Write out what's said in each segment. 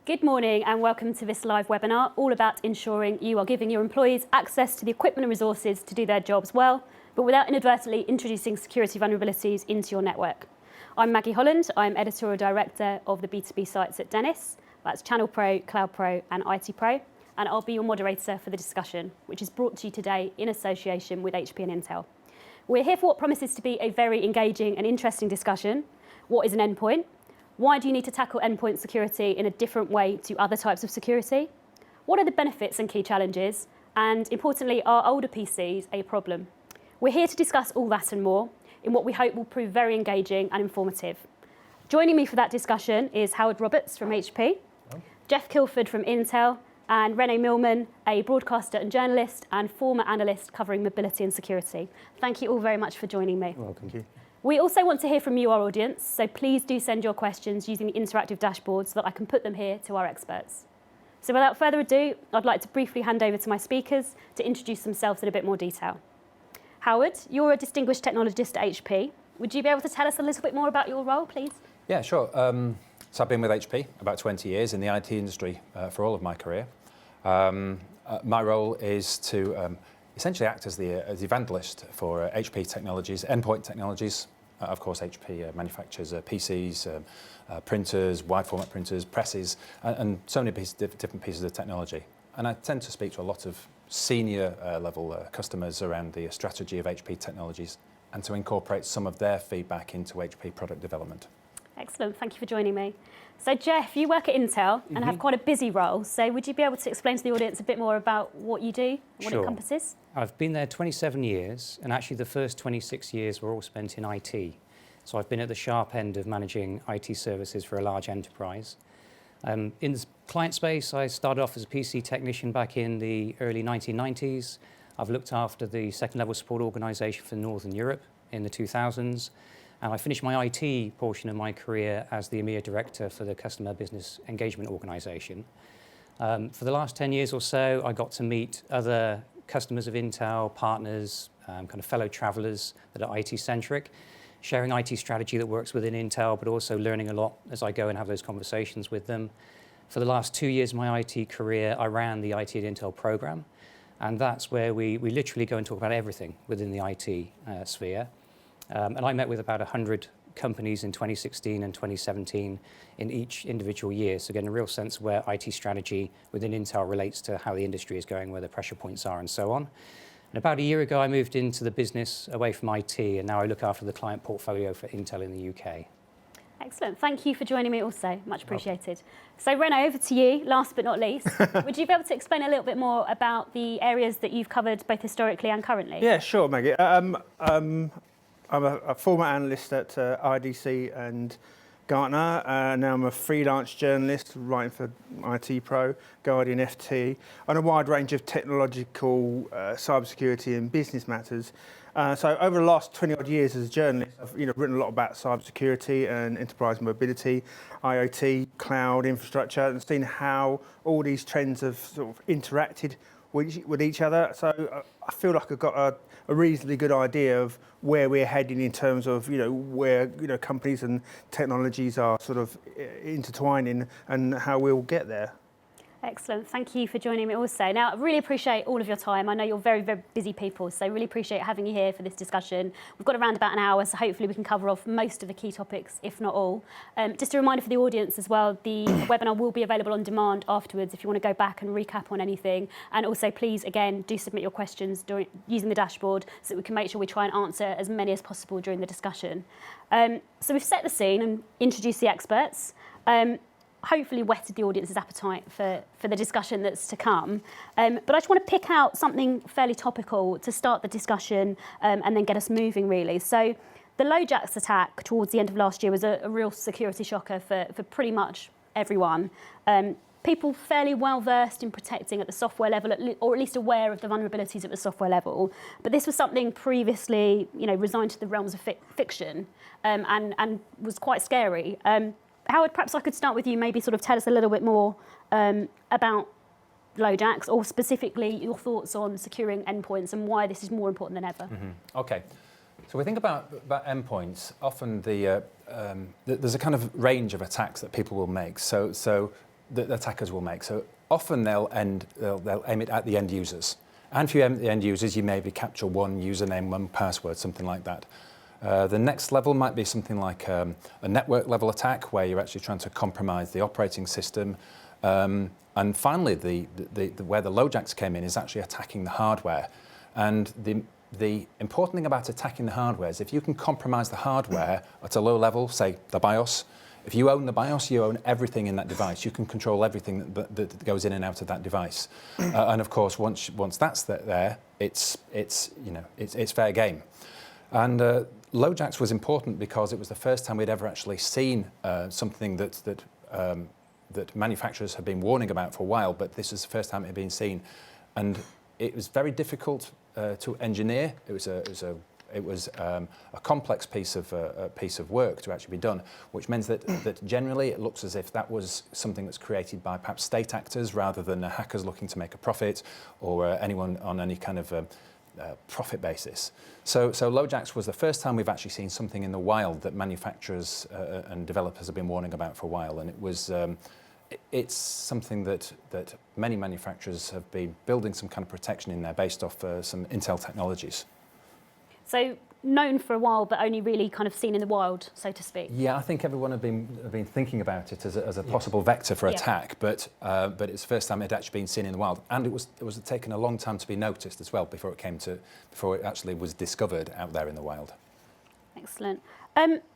Good morning and welcome to this live webinar, all about ensuring you are giving your employees access to the equipment and resources to do their jobs well, but without inadvertently introducing security vulnerabilities into your network. I'm Maggie Holland, I'm Editorial Director of the B2B sites at Dennis. That's Channel Pro, Cloud Pro and IT Pro, and I'll be your moderator for the discussion, which is brought to you today in association with HP and Intel. We're here for what promises to be a very engaging and interesting discussion. What is an endpoint? Why do you need to tackle endpoint security in a different way to other types of security? What are the benefits and key challenges? And importantly, are older PCs a problem? We're here to discuss all that and more in what we hope will prove very engaging and informative. Joining me for that discussion is Howard Roberts from HP, Jeff Kilford from Intel, and Rene Millman, a broadcaster and journalist and former analyst covering mobility and security. Thank you all very much for joining me. Welcome. Thank you. We also want to hear from you, our audience, so please do send your questions using the interactive dashboard so that I can put them here to our experts. So without further ado, I'd like to briefly hand over to my speakers to introduce themselves in a bit more detail. Howard, you're a distinguished technologist at HP. Would you be able to tell us a little bit more about your role, please? Yeah, sure. So I've been with HP about 20 years in the IT industry for all of my career. My role is to essentially act as the evangelist for HP technologies, endpoint technologies. Of course, HP manufactures PCs, printers, wide format printers, presses, and so many different pieces of technology. And I tend to speak to a lot of senior level customers around the strategy of HP technologies and to incorporate some of their feedback into HP product development. Excellent, thank you for joining me. So Jeff, you work at Intel and have quite a busy role. So would you be able to explain to the audience a bit more about what you do, what it encompasses? I've been there 27 years, and actually the first 26 years were all spent in IT. So I've been at the sharp end of managing IT services for a large enterprise. In the client space, I started off as a PC technician back in the early 1990s. I've looked after the second level support organisation for Northern Europe in the 2000s. And I finished my IT portion of my career as the EMEA director for the Customer Business Engagement Organisation. For the last 10 years or so, I got to meet other customers of Intel, partners, kind of fellow travellers that are IT-centric, sharing IT strategy that works within Intel, but also learning a lot as I go and have those conversations with them. For the last 2 years of my IT career, I ran the IT at Intel program, and that's where we literally go and talk about everything within the IT sphere. And I met with about 100 companies in 2016 and 2017 in each individual year. So getting a real sense of where IT strategy within Intel relates to how the industry is going, where the pressure points are and so on. And about a year ago, I moved into the business away from IT, and now I look after the client portfolio for Intel in the UK. Excellent, thank you for joining me also, much appreciated. So Rene, over to you, last but not least. Would you be able to explain a little bit more about the areas that you've covered both historically and currently? Yeah, sure, Maggie. I'm a former analyst at IDC and Gartner. Now I'm a freelance journalist writing for IT Pro, Guardian, FT, on a wide range of technological cybersecurity and business matters. So over the last 20 odd years as a journalist, I've written a lot about cybersecurity and enterprise mobility, IoT, cloud infrastructure, and seen how all these trends have sort of interacted with each other. So I feel like I've got a reasonably good idea of where we're heading in terms of where companies and technologies are sort of intertwining and how we'll get there. Excellent, thank you for joining me also. Now, I really appreciate all of your time. I know you're very, very busy people, so really appreciate having you here for this discussion. We've got around about an hour, so hopefully we can cover off most of the key topics, if not all. Just a reminder for the audience as well, the webinar will be available on demand afterwards if you want to go back and recap on anything. And also, please, again, do submit your questions using the dashboard so that we can make sure we try and answer as many as possible during the discussion. So we've set the scene and introduced the experts. Hopefully whetted the audience's appetite for the discussion that's to come. But I just want to pick out something fairly topical to start the discussion and then get us moving, really. So the LoJax attack towards the end of last year was a real security shocker for pretty much everyone. People fairly well versed in protecting at the software level, or at least aware of the vulnerabilities at the software level. But this was something previously, resigned to the realms of fiction and was quite scary. Howard, perhaps I could start with you, maybe sort of tell us a little bit more about LoJax, or specifically your thoughts on securing endpoints and why this is more important than ever. Okay, so we think about endpoints, often there's a kind of range of attacks that people will make. So that attackers will make. So often they'll aim it at the end users. And if you aim at the end users, you maybe capture one username, one password, something like that. The next level might be something like a network level attack, where you're actually trying to compromise the operating system. And finally, where the LoJax came in is actually attacking the hardware. And the important thing about attacking the hardware is if you can compromise the hardware at a low level, say the BIOS. If you own the BIOS, you own everything in that device. You can control everything that goes in and out of that device. And of course, once that's there, it's fair game. And LoJax was important because it was the first time we'd ever actually seen something that manufacturers have been warning about for a while, but this is the first time it had been seen. And it was very difficult to engineer. It was a complex piece of work to actually be done, which means that generally it looks as if that was something that's created by perhaps state actors rather than hackers looking to make a profit or anyone on any kind of profit basis. So LoJax was the first time we've actually seen something in the wild that manufacturers and developers have been warning about for a while, and it was. It's something that many manufacturers have been building some kind of protection in there based off some Intel technologies. So known for a while, but only really kind of seen in the wild, so to speak. Yeah, I think everyone have been thinking about it as a possible vector for attack, but it's the first time it had actually been seen in the wild, and it was taken a long time to be noticed as well before it actually was discovered out there in the wild. Excellent.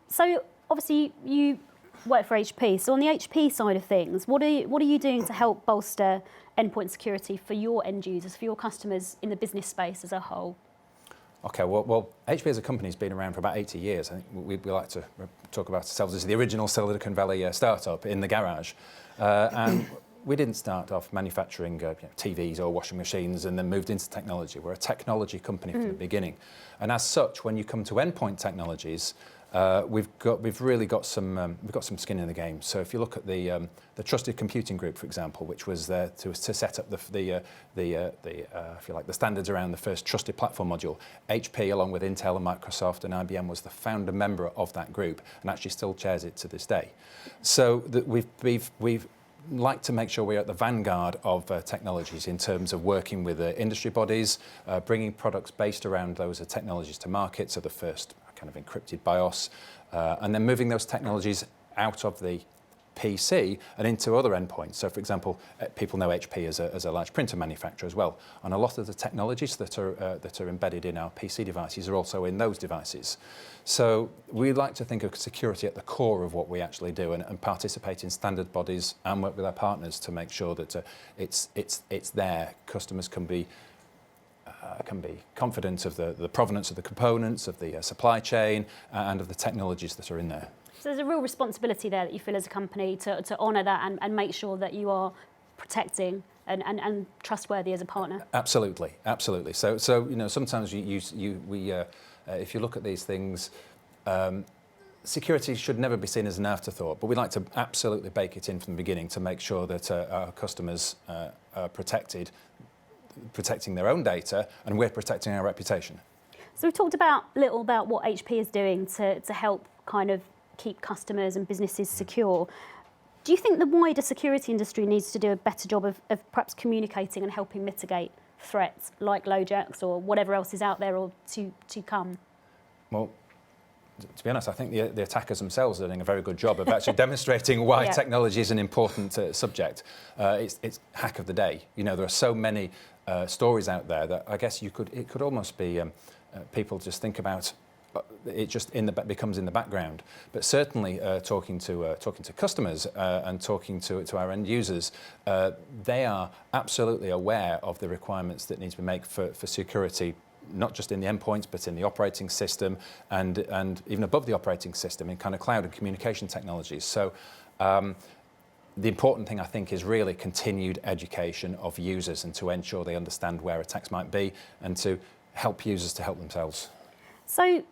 So obviously you work for HP. So on the HP side of things, what are you doing to help bolster endpoint security for your end users, for your customers in the business space as a whole? Okay, well, HP as a company has been around for about 80 years. I think we like to talk about ourselves as the original Silicon Valley startup in the garage. And we didn't start off manufacturing TVs or washing machines and then moved into technology. We're a technology company from the beginning. And as such, when you come to endpoint technologies, we've really got some skin in the game. So if you look at the Trusted Computing Group, for example, which was there to set up if you like the standards around the first trusted platform module, HP, along with Intel and Microsoft and IBM, was the founder member of that group and actually still chairs it to this day. So that we've like to make sure we're at the vanguard of technologies in terms of working with industry bodies, bringing products based around those technologies to market. So the first kind of encrypted BIOS, and then moving those technologies out of the PC and into other endpoints. So, for example, people know HP as a large printer manufacturer as well, and a lot of the technologies that are embedded in our PC devices are also in those devices. So we like to think of security at the core of what we actually do, and participate in standard bodies and work with our partners to make sure that it's there. Customers can be confident of the provenance of the components, of the supply chain, and of the technologies that are in there. So there's a real responsibility there that you feel as a company to honour that and make sure that you are protecting and trustworthy as a partner. Absolutely. So sometimes if you look at these things, security should never be seen as an afterthought, but we like to absolutely bake it in from the beginning to make sure that our customers are protecting their own data, and we're protecting our reputation. So we've talked a little about what HP is doing to help kind of keep customers and businesses secure. Do you think the wider security industry needs to do a better job of perhaps communicating and helping mitigate threats like LoJax or whatever else is out there or to come? Well, to be honest, I think the attackers themselves are doing a very good job of actually demonstrating why technology is an important subject. It's hack of the day. There are so many stories out there that I guess it could almost be people just think about it just becomes in the background. But certainly talking to customers and talking to our end users, they are absolutely aware of the requirements that need to be made for security, not just in the endpoints, but in the operating system and even above the operating system in kind of cloud and communication technologies. So the important thing, I think, is really continued education of users and to ensure they understand where attacks might be and to help users to help themselves. So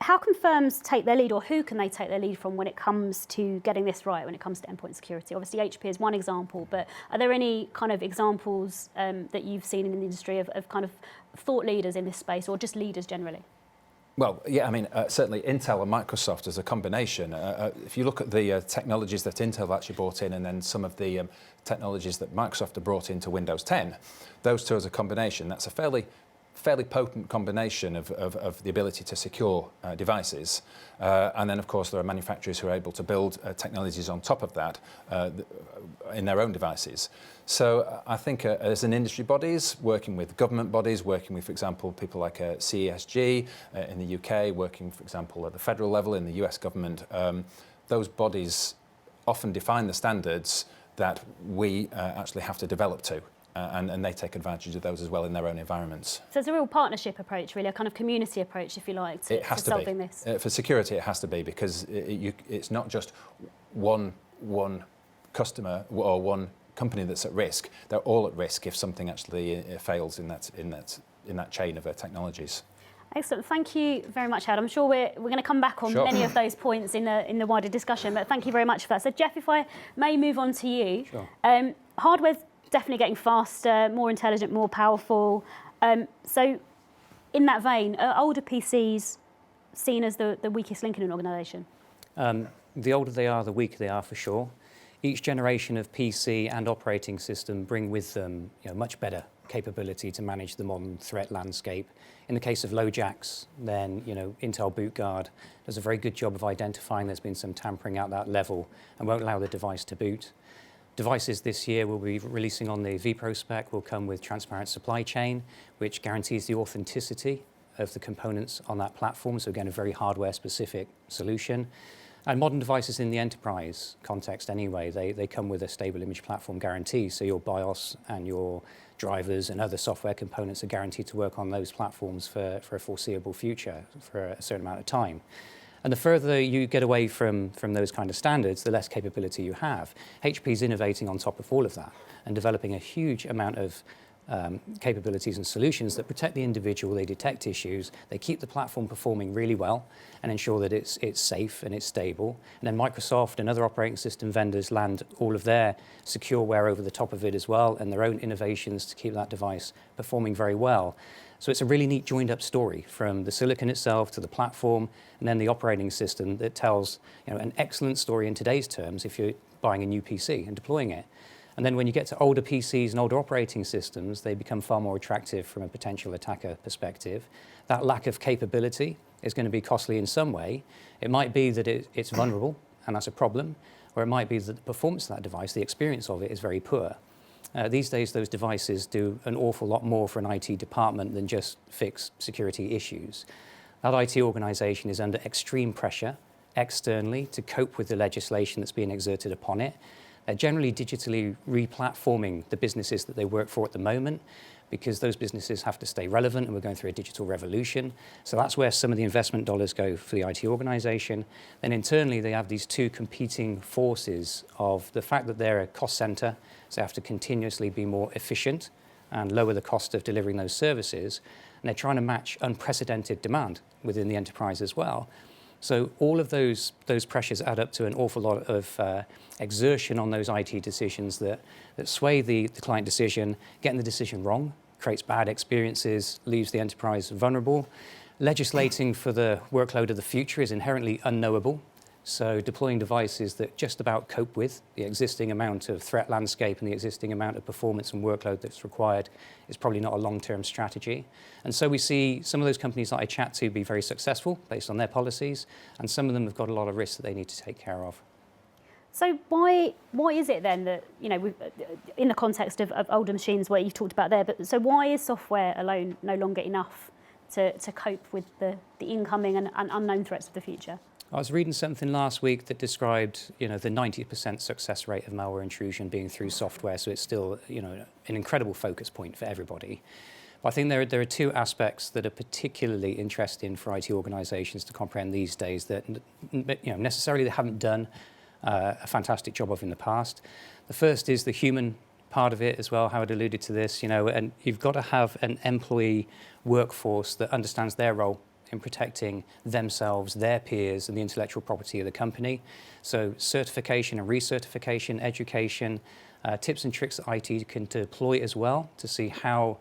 how can firms take their lead, or who can they take their lead from when it comes to getting this right, when it comes to endpoint security? Obviously, HP is one example, but are there any kind of examples that you've seen in the industry of kind of thought leaders in this space, or just leaders generally? Well, yeah, I mean, certainly Intel and Microsoft as a combination. If you look at the technologies that Intel have actually brought in and then some of the technologies that Microsoft have brought into Windows 10, those two as a combination, that's a fairly potent combination of the ability to secure devices. And then, of course, there are manufacturers who are able to build technologies on top of that in their own devices. So I think as an industry bodies, working with government bodies, working with, for example, people like CESG in the UK, working, for example, at the federal level in the US government, those bodies often define the standards that we actually have to develop to. And they take advantage of those as well in their own environments. So it's a real partnership approach, really, a kind of community approach, if you like, to solving this. For security, it has to be, because it's not just one customer or one company that's at risk. They're all at risk if something actually fails in that chain of technologies. Excellent. Thank you very much, Howard. I'm sure we're going to come back on many of those points in the wider discussion, but thank you very much for that. So, Jeff, if I may move on to you. Sure. Hardware's definitely getting faster, more intelligent, more powerful. So in that vein, are older PCs seen as the weakest link in an organisation? The older they are, the weaker they are for sure. Each generation of PC and operating system bring with them much better capability to manage the modern threat landscape. In the case of LoJax, then Intel Boot Guard does a very good job of identifying there's been some tampering at that level and won't allow the device to boot. Devices this year we'll be releasing on the vPro spec will come with transparent supply chain, which guarantees the authenticity of the components on that platform. So again, a very hardware-specific solution. And modern devices in the enterprise context anyway, they come with a stable image platform guarantee. So your BIOS and your drivers and other software components are guaranteed to work on those platforms for a foreseeable future, for a certain amount of time. And the further you get away from those kind of standards, the less capability you have. HP's innovating on top of all of that and developing a huge amount of capabilities and solutions that protect the individual, they detect issues, they keep the platform performing really well and ensure that it's safe and it's stable. And then Microsoft and other operating system vendors land all of their secureware over the top of it as well and their own innovations to keep that device performing very well. So it's a really neat joined up story from the silicon itself to the platform and then the operating system that tells an excellent story in today's terms if you're buying a new PC and deploying it. And then when you get to older PCs and older operating systems, they become far more attractive from a potential attacker perspective. That lack of capability is going to be costly in some way. It might be that it's vulnerable and that's a problem, or it might be that the performance of that device, the experience of it is very poor. These days, those devices do an awful lot more for an IT department than just fix security issues. That IT organization is under extreme pressure externally to cope with the legislation that's being exerted upon it. They're generally digitally re-platforming the businesses that they work for at the moment because those businesses have to stay relevant and we're going through a digital revolution. So that's where some of the investment dollars go for the IT organization. Then internally, they have these two competing forces of the fact that they're a cost center, so they have to continuously be more efficient and lower the cost of delivering those services. And they're trying to match unprecedented demand within the enterprise as well. So all of those pressures add up to an awful lot of exertion on those IT decisions that sway the client decision. Getting the decision wrong creates bad experiences, leaves the enterprise vulnerable. Legislating for the workload of the future is inherently unknowable. So deploying devices that just about cope with the existing amount of threat landscape and the existing amount of performance and workload that's required is probably not a long-term strategy. And so we see some of those companies that I chat to be very successful based on their policies, and some of them have got a lot of risks that they need to take care of. So why is it then that, in the context of older machines where you've talked about there, but so why is software alone no longer enough to cope with the incoming and unknown threats of the future? I was reading something last week that described, the 90% success rate of malware intrusion being through software. So it's still, an incredible focus point for everybody. But I think there are two aspects that are particularly interesting for IT organizations to comprehend these days that, necessarily they haven't done a fantastic job of in the past. The first is the human part of it as well. Howard alluded to this, and you've got to have an employee workforce that understands their role in protecting themselves, their peers, and the intellectual property of the company. So certification and recertification, education, tips and tricks that IT can deploy as well to see how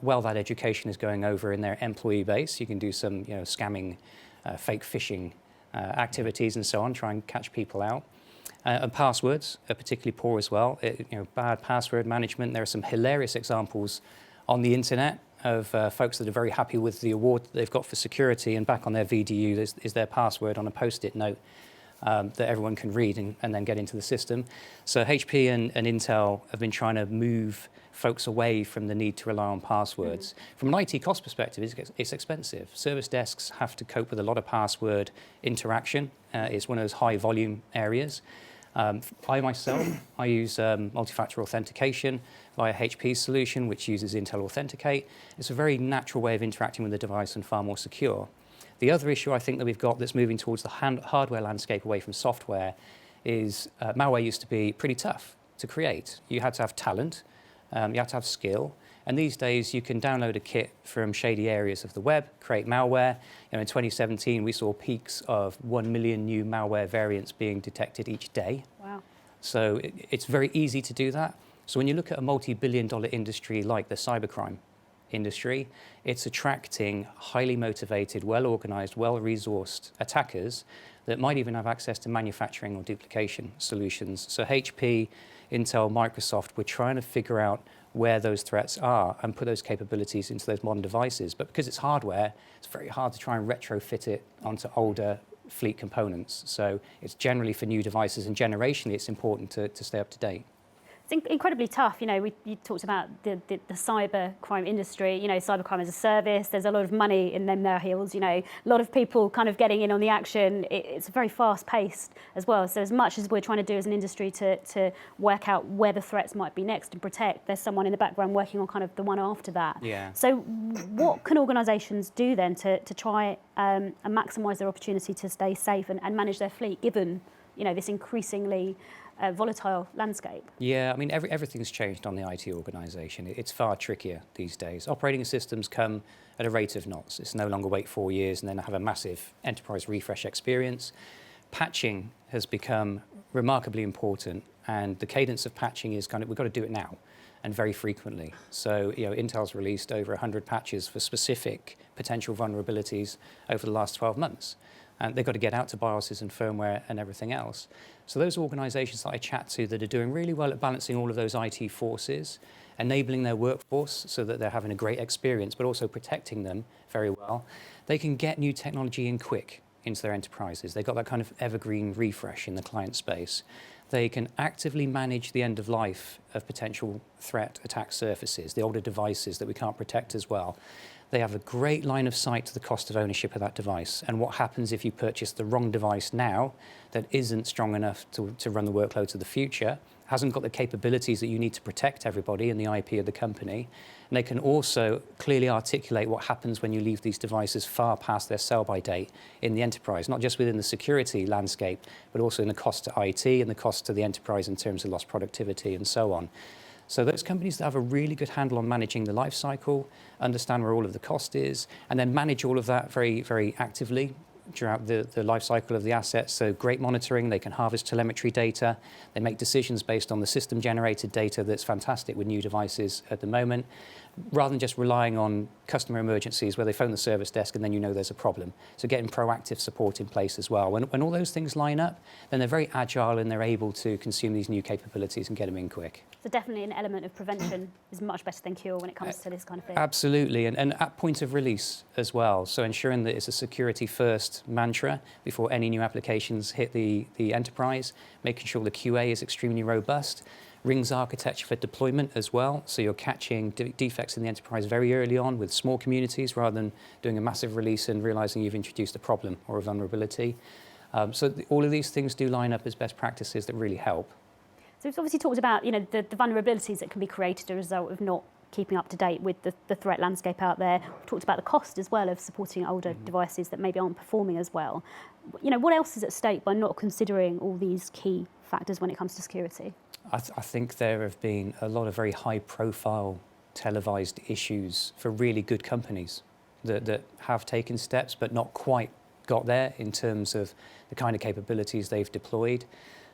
While that education is going over in their employee base, you can do some scamming, fake phishing activities and so on, try and catch people out. And passwords are particularly poor as well. Bad password management. There are some hilarious examples on the internet of folks that are very happy with the award that they've got for security, and back on their VDU is their password on a post-it note that everyone can read and then get into the system. So HP and Intel have been trying to move folks away from the need to rely on passwords. From an IT cost perspective, it's expensive. Service desks have to cope with a lot of password interaction. It's one of those high volume areas. I myself use multi-factor authentication via HP's solution, which uses Intel Authenticate. It's a very natural way of interacting with the device and far more secure. The other issue I think that we've got that's moving towards the hardware landscape away from software is malware used to be pretty tough to create. You had to have talent, you had to have skill, and these days you can download a kit from shady areas of the web, create malware. In 2017 we saw peaks of 1 million new malware variants being detected each day. Wow. So it's very easy to do that. So when you look at a multi-billion-dollar industry like the cybercrime industry, it's attracting highly motivated, well-organized, well-resourced attackers that might even have access to manufacturing or duplication solutions. So HP, Intel, Microsoft, we're trying to figure out where those threats are and put those capabilities into those modern devices. But because it's hardware, it's very hard to try and retrofit it onto older fleet components. So it's generally for new devices, and generationally it's important to stay up to date. It's incredibly tough. You talked about the cyber crime industry. Cyber crime as a service. There's a lot of money in them their heels. A lot of people kind of getting in on the action. It's very fast paced as well. So as much as we're trying to do as an industry to work out where the threats might be next and protect, there's someone in the background working on kind of the one after that. Yeah. So what can organisations do then to try and maximise their opportunity to stay safe and manage their fleet, given this increasingly volatile landscape? Yeah, I mean, everything's changed on the IT organisation. It's far trickier these days. Operating systems come at a rate of knots. It's no longer wait 4 years and then have a massive enterprise refresh experience. Patching has become remarkably important, and the cadence of patching is we've got to do it now and very frequently. So, Intel's released over 100 patches for specific potential vulnerabilities over the last 12 months. And they've got to get out to BIOSes and firmware and everything else. So those organisations that I chat to that are doing really well at balancing all of those IT forces, enabling their workforce so that they're having a great experience, but also protecting them very well, they can get new technology in quick into their enterprises. They've got that kind of evergreen refresh in the client space. They can actively manage the end of life of potential threat attack surfaces, the older devices that we can't protect as well. They have a great line of sight to the cost of ownership of that device and what happens if you purchase the wrong device now that isn't strong enough to run the workloads of the future, hasn't got the capabilities that you need to protect everybody and the IP of the company. And they can also clearly articulate what happens when you leave these devices far past their sell-by date in the enterprise, not just within the security landscape, but also in the cost to IT and the cost to the enterprise in terms of lost productivity and so on. So those companies that have a really good handle on managing the life cycle, understand where all of the cost is, and then manage all of that very, very actively throughout the life cycle of the assets. So great monitoring, they can harvest telemetry data, they make decisions based on the system generated data that's fantastic with new devices at the moment, rather than just relying on customer emergencies where they phone the service desk and then there's a problem. So getting proactive support in place as well. When all those things line up, then they're very agile and they're able to consume these new capabilities and get them in quick. So definitely an element of prevention is much better than cure when it comes to this kind of thing. Absolutely, and at point of release as well. So ensuring that it's a security first mantra before any new applications hit the enterprise, making sure the QA is extremely robust. Rings architecture for deployment as well, so you're catching defects in the enterprise very early on with small communities rather than doing a massive release and realizing you've introduced a problem or a vulnerability. So all of these things do line up as best practices that really help. So we've obviously talked about the vulnerabilities that can be created as a result of not keeping up to date with the threat landscape out there. We've talked about the cost as well of supporting older devices that maybe aren't performing as well. What else is at stake by not considering all these key factors when it comes to security? I think there have been a lot of very high-profile televised issues for really good companies that have taken steps but not quite got there in terms of the kind of capabilities they've deployed.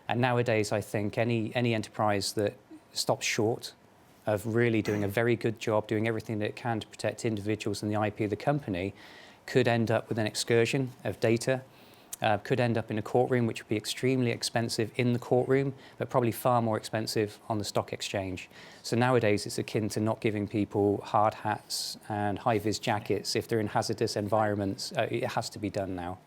And nowadays, I think any enterprise that stops short of really doing a very good job, doing everything that it can to protect individuals and the IP of the company, could end up with an excursion of data, could end up in a courtroom, which would be extremely expensive in the courtroom, but probably far more expensive on the stock exchange. So nowadays it's akin to not giving people hard hats and high-vis jackets if they're in hazardous environments. It has to be done now.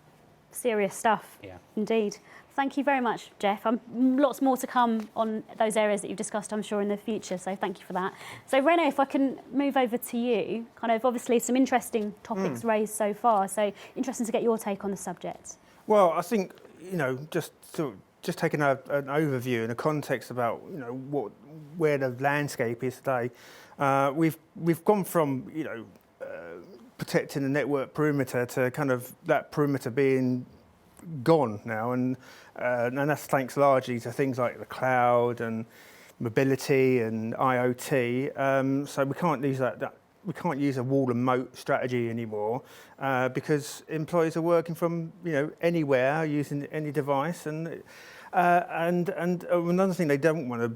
Serious stuff. Yeah. Indeed. Thank you very much, Jeff. Lots more to come on those areas that you've discussed, I'm sure, in the future, so thank you for that. So, Rene, if I can move over to you, kind of obviously some interesting topics raised so far, so interesting to get your take on the subject. Well, I think, just taking an overview and a context about, where the landscape is today. We've gone from, protecting the network perimeter to kind of that perimeter being gone now, and that's thanks largely to things like the cloud and mobility and IoT. So we can't use we can't use a wall and moat strategy anymore because employees are working from anywhere using any device, and another thing they don't want to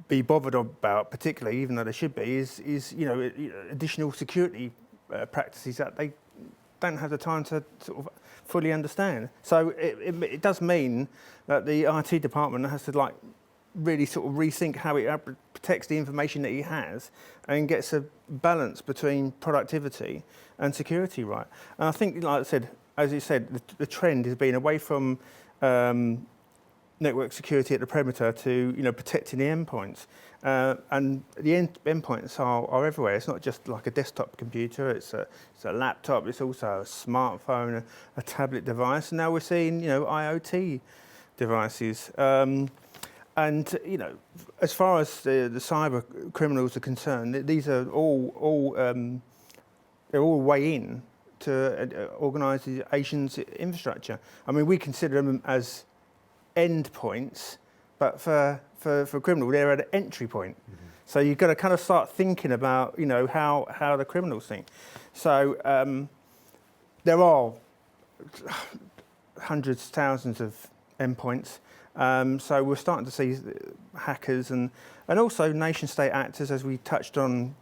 be bothered about, particularly, even though they should be, is additional security practices that they don't have the time to sort of fully understand. So it does mean that the IT department has to really sort of rethink how it protects the information that he has and gets a balance between productivity and security right. And I think, like I said, as you said, the trend has been away from network security at the perimeter to protecting the endpoints. And the endpoints are everywhere. It's not just like a desktop computer. It's a laptop. It's also a smartphone, a tablet device. And now we're seeing IoT devices. And as far as the cyber criminals are concerned, these are all they're all way in to organisations' infrastructure. I mean, we consider them as endpoints, but for criminal, they're at an entry point. Mm-hmm. So you've got to kind of start thinking about how the criminals think. So there are hundreds, thousands of endpoints. So we're starting to see hackers and also nation-state actors, as we touched on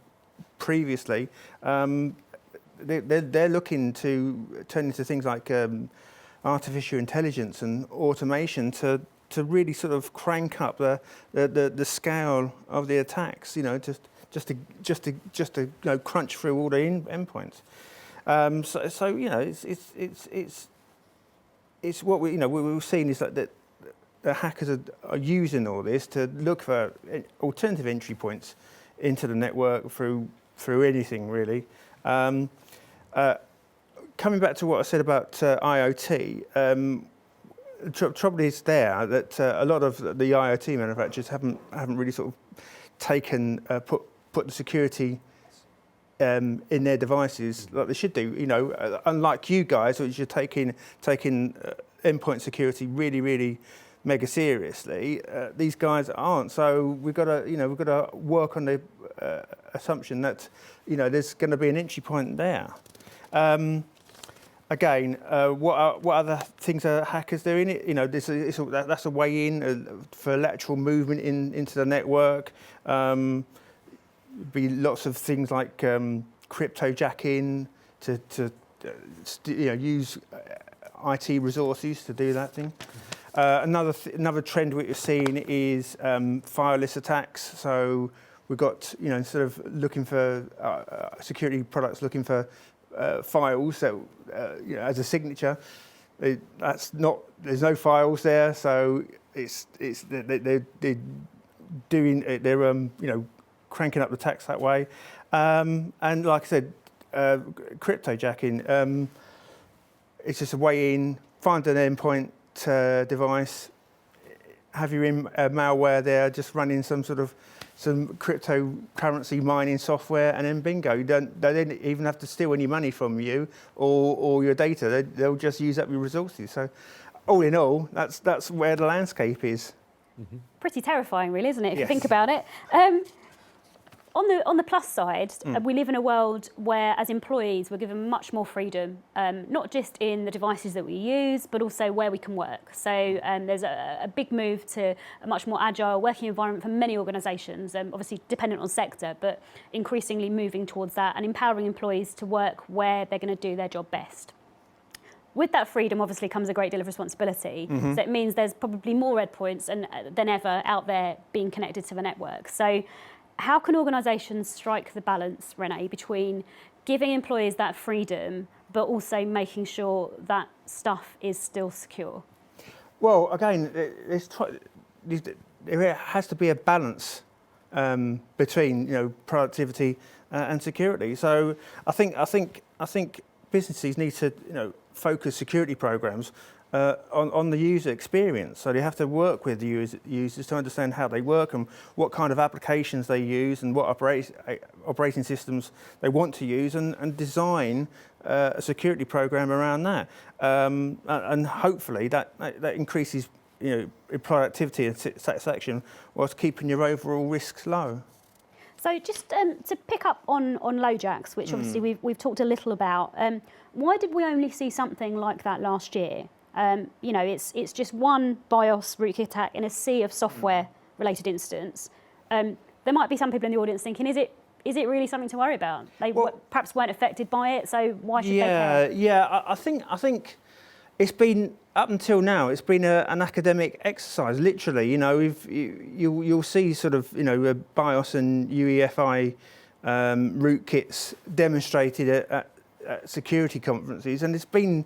previously. They're looking to turn into things like artificial intelligence and automation to really sort of crank up the scale of the attacks. Just to crunch through all the endpoints. It's what we've seen is that the hackers are using all this to look for alternative entry points into the network through anything really. Coming back to what I said about IoT, trouble is there that a lot of the IoT manufacturers haven't really sort of taken put the security in their devices like they should do. Unlike you guys, which are taking endpoint security really mega seriously, these guys aren't. So we've got to work on the assumption that there's going to be an entry point there. Again, what other things are hackers doing? That's a way in for lateral movement into the network. Be lots of things like crypto jacking to use IT resources to do that thing. Another trend we're seeing is fireless attacks. So we've got instead of looking for security products looking for files that as a signature, there's no files there. So they're cranking up the attacks that way. And like I said, crypto jacking. It's just a way in, find an endpoint device, have your malware there, just running some cryptocurrency mining software, and then bingo. They don't even have to steal any money from you or your data. They'll just use up your resources. So, all in all, that's where the landscape is. Mm-hmm. Pretty terrifying, really, isn't it? If yes. you think about it. on the plus side, we live in a world where, as employees, we're given much more freedom, not just in the devices that we use, but also where we can work. So there's a big move to a much more agile working environment for many organisations, obviously dependent on sector, but increasingly moving towards that and empowering employees to work where they're going to do their job best. With that freedom, obviously, comes a great deal of responsibility. So it means there's probably more endpoints than ever out there being connected to the network. So how can organisations strike the balance, Rene, between giving employees that freedom, but also making sure that stuff is still secure? Well, again, there has to be a balance between productivity and security. So I think businesses need to focus security programs on the user experience. So they have to work with the users to understand how they work and what kind of applications they use and what operating systems they want to use, and design a security program around that. And hopefully that increases productivity and satisfaction whilst keeping your overall risks low. So just to pick up on LoJax, which obviously we've talked a little about, why did we only see something like that last year? It's just one BIOS rootkit attack in a sea of software-related incidents. There might be some people in the audience thinking, is it really something to worry about? They perhaps weren't affected by it, so why should they care? Yeah. I think it's been, up until now, it's been an academic exercise. Literally, you'll see sort of BIOS and UEFI rootkits demonstrated at security conferences, and it's been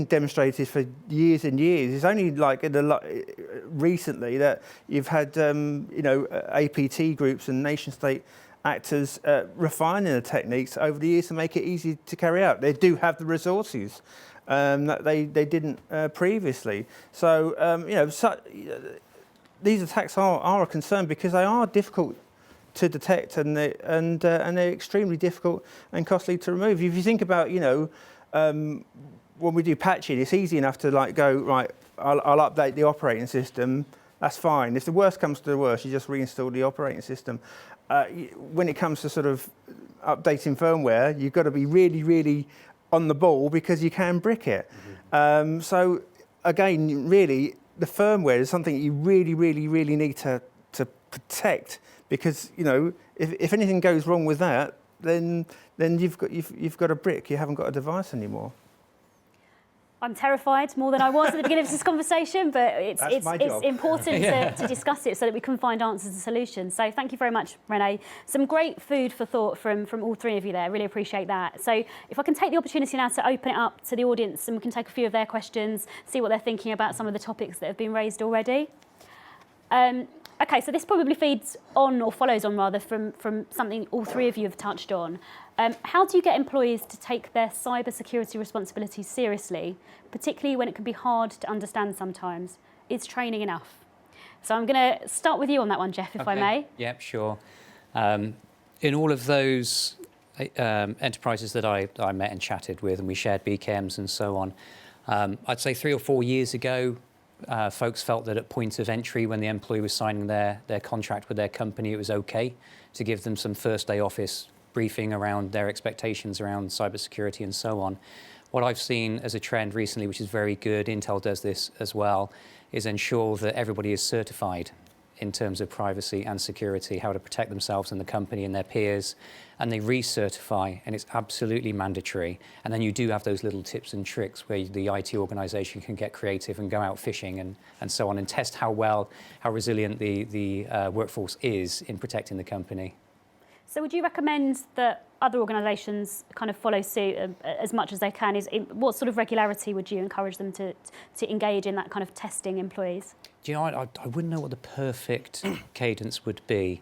demonstrated for years and years. It's only like recently that you've had APT groups and nation-state actors refining the techniques over the years to make it easy to carry out. They do have the resources that they didn't previously. So these attacks are a concern because they are difficult to detect and they're extremely difficult and costly to remove. If you think about when we do patching, it's easy enough to go, right, I'll update the operating system, that's fine. If the worst comes to the worst, you just reinstall the operating system. When it comes to sort of updating firmware, you've got to be really, really on the ball because you can brick it. So again, really, the firmware is something you really, really, really need to protect, because if anything goes wrong with that, then you've got a brick. You haven't got a device anymore. I'm terrified more than I was at the beginning of this conversation, but it's important to discuss it so that we can find answers and solutions. So thank you very much, Rene. Some great food for thought from all three of you there. Really appreciate that. So if I can take the opportunity now to open it up to the audience, and we can take a few of their questions, see what they're thinking about some of the topics that have been raised already. Okay, so this probably feeds on, or follows on rather, from something all three of you have touched on. How do you get employees to take their cybersecurity responsibilities seriously, particularly when it can be hard to understand sometimes? Is training enough? So I'm going to start with you on that one, Jeff, if I may. Yep, sure. In all of those enterprises that I met and chatted with, and we shared BKMs and so on, I'd say 3 or 4 years ago, folks felt that at point of entry, when the employee was signing their contract with their company, it was okay to give them some first day office briefing around their expectations around cybersecurity and so on. What I've seen as a trend recently, which is very good, Intel does this as well, is ensure that everybody is certified in terms of privacy and security, how to protect themselves and the company and their peers, and they recertify, and it's absolutely mandatory. And then you do have those little tips and tricks where the IT organisation can get creative and go out fishing and so on, and test how resilient the workforce is in protecting the company. So would you recommend that other organisations kind of follow suit as much as they can? What sort of regularity would you encourage them to engage in that kind of testing employees? Do you know, I wouldn't know what the perfect cadence would be.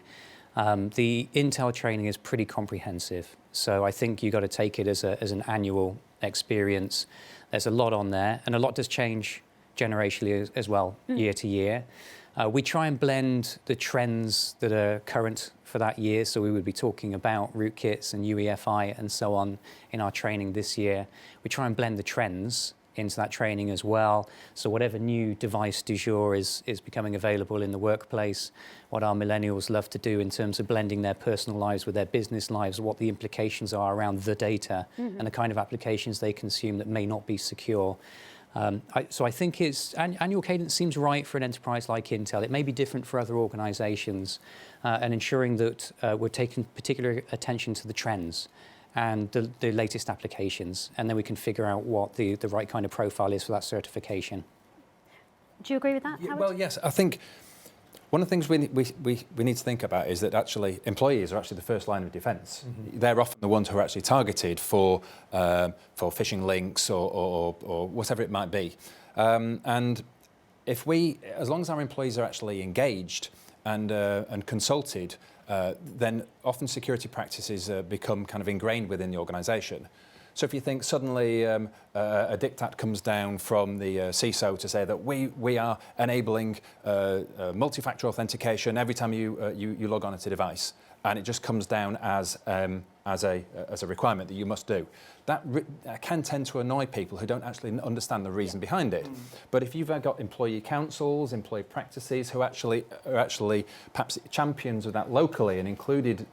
The Intel training is pretty comprehensive, so I think you've got to take it as an annual experience. There's a lot on there, and a lot does change generationally as well, year to year. We try and blend the trends that are current for that year, so we would be talking about rootkits and UEFI and so on in our training this year. We try and blend the trends into that training as well. So whatever new device du jour is becoming available in the workplace, what our millennials love to do in terms of blending their personal lives with their business lives, what the implications are around the data and the kind of applications they consume that may not be secure. So I think annual cadence seems right for an enterprise like Intel. It may be different for other organisations, and ensuring that we're taking particular attention to the trends and the latest applications, and then we can figure out what the right kind of profile is for that certification. Do you agree with that, Yeah, Howard? well, yes. I think one of the things we need to think about is that actually employees are actually the first line of defence. They're often the ones who are actually targeted for phishing links or whatever it might be. And if as long as our employees are actually engaged and consulted, then often security practices become kind of ingrained within the organisation. So if you think suddenly a diktat comes down from the CISO to say that we are enabling multi-factor authentication every time you log on to a device, and it just comes down as a requirement that you must do, that can tend to annoy people who don't actually understand the reason behind it. But if you've got employee councils, employee practices who are actually perhaps champions of that locally and included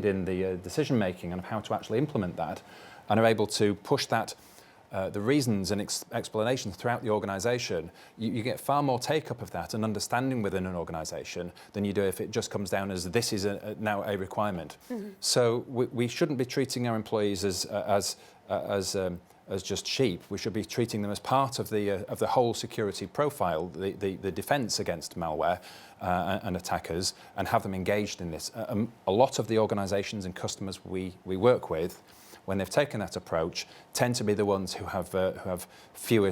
in the decision making and how to actually implement that, and are able to push that, the reasons and explanations throughout the organisation, you get far more take-up of that and understanding within an organisation than you do if it just comes down as this is now a requirement. So we shouldn't be treating our employees as just sheep. We should be treating them as part of the whole security profile, the defence against malware and attackers, and have them engaged in this. A lot of the organisations and customers we work with, when they've taken that approach, tend to be the ones who have fewer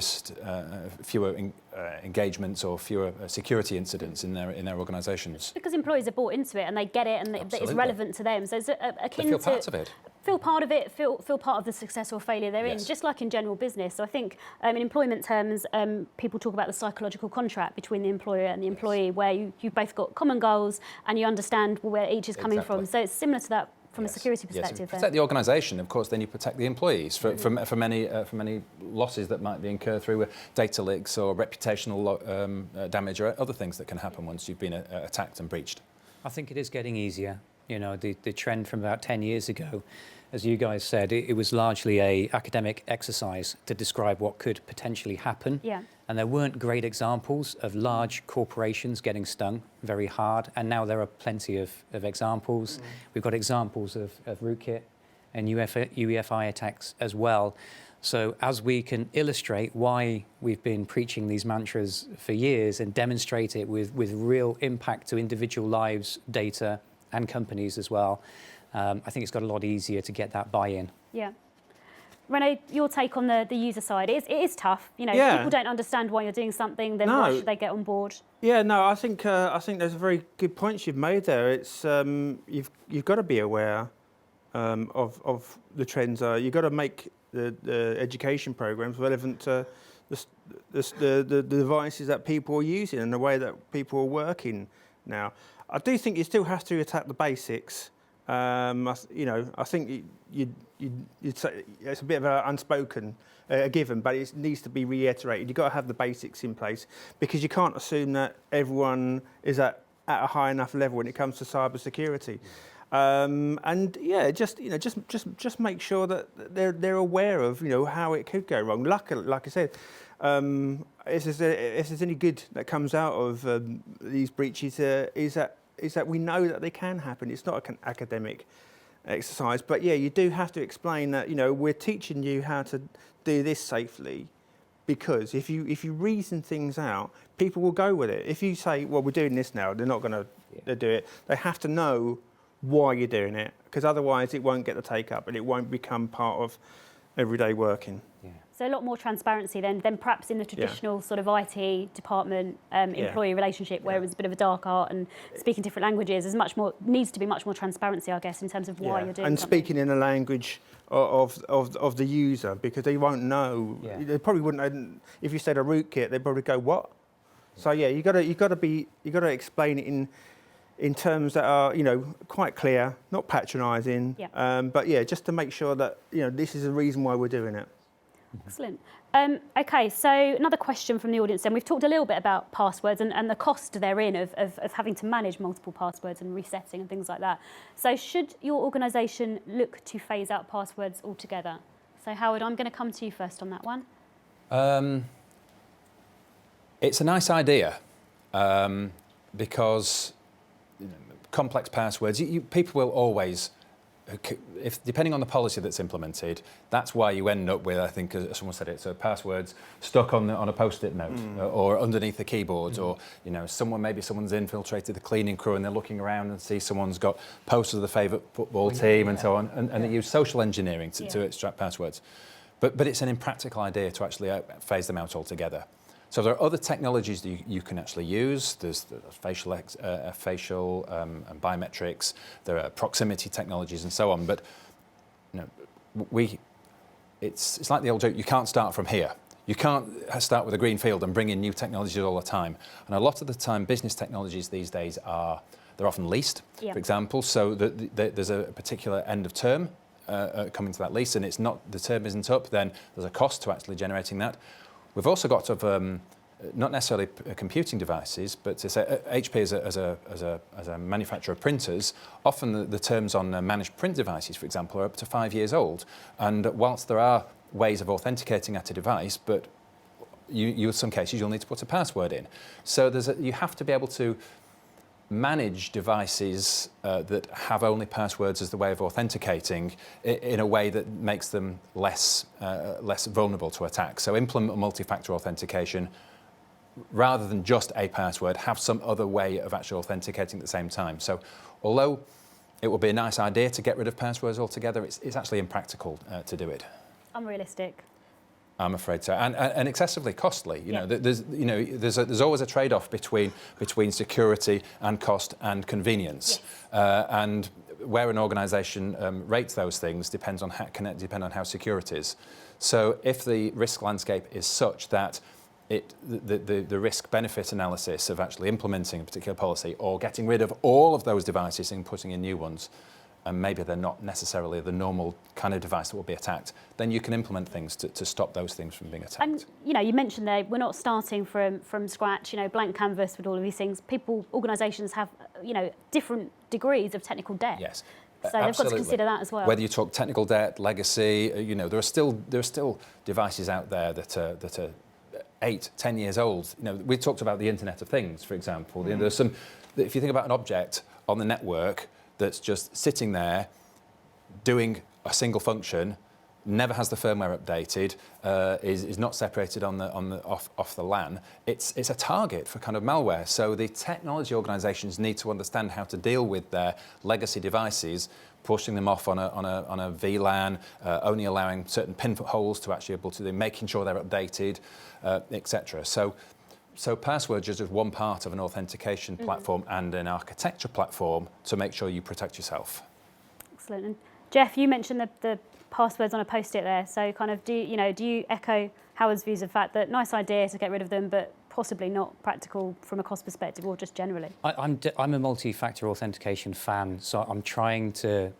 engagements or fewer security incidents in their organisations. Because employees are bought into it and they get it and it's relevant to them. So it's akin They feel to part of it. Feel part of it, feel part of the success or failure they're in, just like in general business. So I think in employment terms, people talk about the psychological contract between the employer and the employee, where you've both got common goals and you understand where each is coming from. So it's similar to that from a security perspective. Yes. Protect the organisation, of course, then you protect the employees from any losses that might be incurred through data leaks or reputational damage or other things that can happen once you've been attacked and breached. I think it is getting easier. You know, the trend from about 10 years ago, as you guys said, it was largely an academic exercise to describe what could potentially happen. Yeah. And there weren't great examples of large corporations getting stung very hard. And now there are plenty of examples. We've got examples of rootkit and UEFI attacks as well. So as we can illustrate why we've been preaching these mantras for years and demonstrate it with real impact to individual lives, data, and companies as well, I think it's got a lot easier to get that buy-in. Yeah. Rene, your take on the user side, it is tough. You know, if people don't understand why you're doing something, then why should they get on board? Yeah, no, I think there's a very good points you've made there. It's you've got to be aware of the trends. You've got to make the education programs relevant to the devices that people are using and the way that people are working now. I do think you still have to attack the basics. I think you'd say it's a bit of an unspoken given, but it needs to be reiterated. You've got to have the basics in place because you can't assume that everyone is at a high enough level when it comes to cyber security. Just make sure that they're aware of how it could go wrong. Luckily, like I said, if there's any good that comes out of these breaches, is that we know that they can happen. It's not an academic exercise, but yeah, you do have to explain that we're teaching you how to do this safely, because if you reason things out, people will go with it. If you say, well, we're doing this now, they're not going to do it. They have to know why you're doing it, because otherwise it won't get the take up and it won't become part of everyday working. Yeah. So a lot more transparency than perhaps in the traditional sort of IT department employee relationship, where it was a bit of a dark art and speaking different languages. Needs to be much more transparency, I guess, in terms of why you're doing and something. Speaking in a language of the user, because they won't know. Yeah. They probably wouldn't. If you said a rootkit, they'd probably go, "What?" Yeah. So yeah, you got to explain it in terms that are quite clear, not patronising. Yeah. But yeah, just to make sure that this is the reason why we're doing it. Excellent. Okay, so another question from the audience then. We've talked a little bit about passwords and the cost therein of having to manage multiple passwords and resetting and things like that. So should your organisation look to phase out passwords altogether? So Howard, I'm going to come to you first on that one. It's a nice idea because complex passwords, people will always, depending on the policy that's implemented, that's why you end up with, I think, as someone said it, so passwords stuck on a post-it note or underneath the keyboards, or maybe someone's infiltrated the cleaning crew and they're looking around and see someone's got posters of the favourite football team and so on, and they use social engineering to extract passwords. But it's an impractical idea to actually phase them out altogether. So there are other technologies that you can actually use. There's facial and biometrics. There are proximity technologies and so on. But it's like the old joke: you can't start from here. You can't start with a green field and bring in new technologies all the time. And a lot of the time, business technologies these days they're often leased, for example. So there's a particular end of term coming to that lease, and the term isn't up. Then there's a cost to actually generating that. We've also got not necessarily computing devices, but to say HP as a manufacturer of printers, often the terms on managed print devices, for example, are up to 5 years old. And whilst there are ways of authenticating at a device, but in some cases you'll need to put a password in. So you have to be able to manage devices that have only passwords as the way of authenticating in a way that makes them less vulnerable to attack. So implement multi-factor authentication rather than just a password, have some other way of actually authenticating at the same time. So although it would be a nice idea to get rid of passwords altogether, it's actually impractical to do it. Unrealistic. I'm afraid so, and excessively costly. There's always a trade-off between security and cost and convenience, and where an organisation rates those things depends on how secure it is. So if the risk landscape is such that the risk-benefit analysis of actually implementing a particular policy or getting rid of all of those devices and putting in new ones, and maybe they're not necessarily the normal kind of device that will be attacked, then you can implement things to stop those things from being attacked. And you mentioned there, we're not starting from scratch, blank canvas with all of these things. Organisations have, different degrees of technical debt. Yes. So they've got to consider that as well. Whether you talk technical debt, legacy, there are still devices out there that are 8, 10 years old. We talked about the Internet of Things, for example. There's some. If you think about an object on the network that's just sitting there doing a single function, never has the firmware updated, is not separated off the LAN, it's a target for kind of malware. So the technology organisations need to understand how to deal with their legacy devices, pushing them off on a VLAN, only allowing certain pin holes to actually able to making sure they're updated, etc. So passwords are just one part of an authentication platform and an architecture platform to make sure you protect yourself. Excellent. And Jeff, you mentioned the passwords on a post-it there. So kind of do you echo Howard's views of the fact that nice idea to get rid of them, but possibly not practical from a cost perspective or just generally? I'm a multi-factor authentication fan, so I'm trying to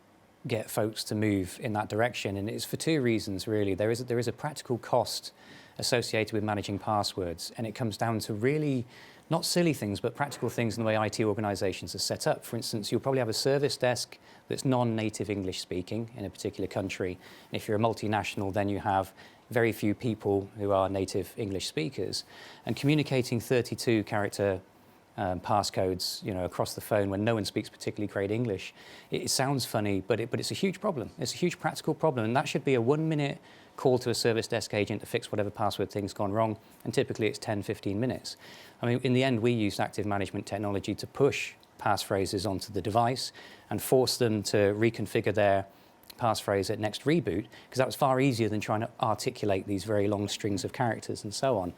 get folks to move in that direction, and it's for two reasons really. There is a practical cost associated with managing passwords, and it comes down to really not silly things, but practical things in the way IT organisations are set up. For instance, you'll probably have a service desk that's non-native English speaking in a particular country. And if you're a multinational, then you have very few people who are native English speakers. And communicating 32-character passcodes, across the phone when no one speaks particularly great English, it sounds funny, but it's a huge problem. It's a huge practical problem, and that should be a 1-minute call to a service desk agent to fix whatever password thing's gone wrong, and typically it's 10, 15 minutes. I mean, in the end, we used active management technology to push passphrases onto the device and force them to reconfigure their passphrase at next reboot, because that was far easier than trying to articulate these very long strings of characters and so on.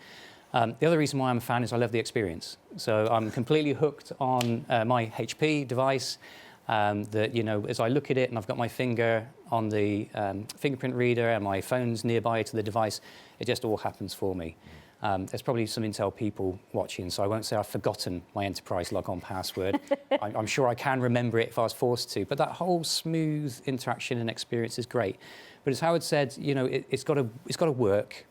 The other reason why I'm a fan is I love the experience. So I'm completely hooked on my HP device. As I look at it and I've got my finger on the fingerprint reader and my phone's nearby to the device, it just all happens for me. There's probably some Intel people watching, so I won't say I've forgotten my enterprise logon password. I'm sure I can remember it if I was forced to, but that whole smooth interaction and experience is great. But as Howard said, it's got to work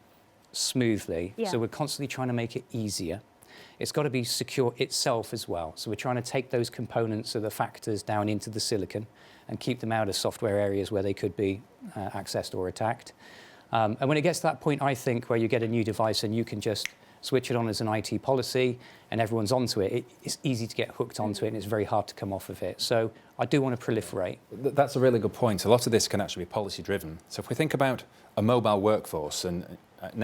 smoothly. Yeah. So we're constantly trying to make it easier. It's got to be secure itself as well. So we're trying to take those components of the factors down into the silicon and keep them out of software areas where they could be accessed or attacked. And when it gets to that point, I think, where you get a new device and you can just switch it on as an IT policy and everyone's onto it, it's easy to get hooked onto it and it's very hard to come off of it. So I do want to proliferate. That's a really good point. A lot of this can actually be policy driven. So if we think about a mobile workforce, and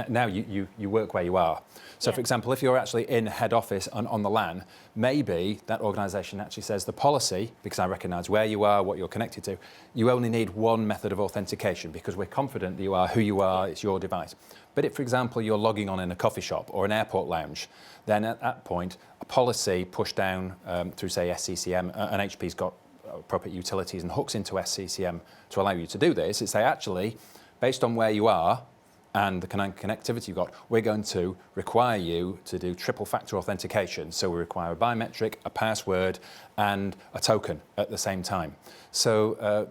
now you work where you are. So for example, if you're actually in head office on the LAN, maybe that organisation actually says the policy, because I recognise where you are, what you're connected to, you only need one method of authentication because we're confident that you are who you are, it's your device. But if, for example, you're logging on in a coffee shop or an airport lounge, then at that point, a policy pushed down through, say, SCCM, and HP's got appropriate utilities and hooks into SCCM to allow you to do this, is say, actually, based on where you are and the connectivity you've got, we're going to require you to do triple factor authentication. So we require a biometric, a password, and a token at the same time. So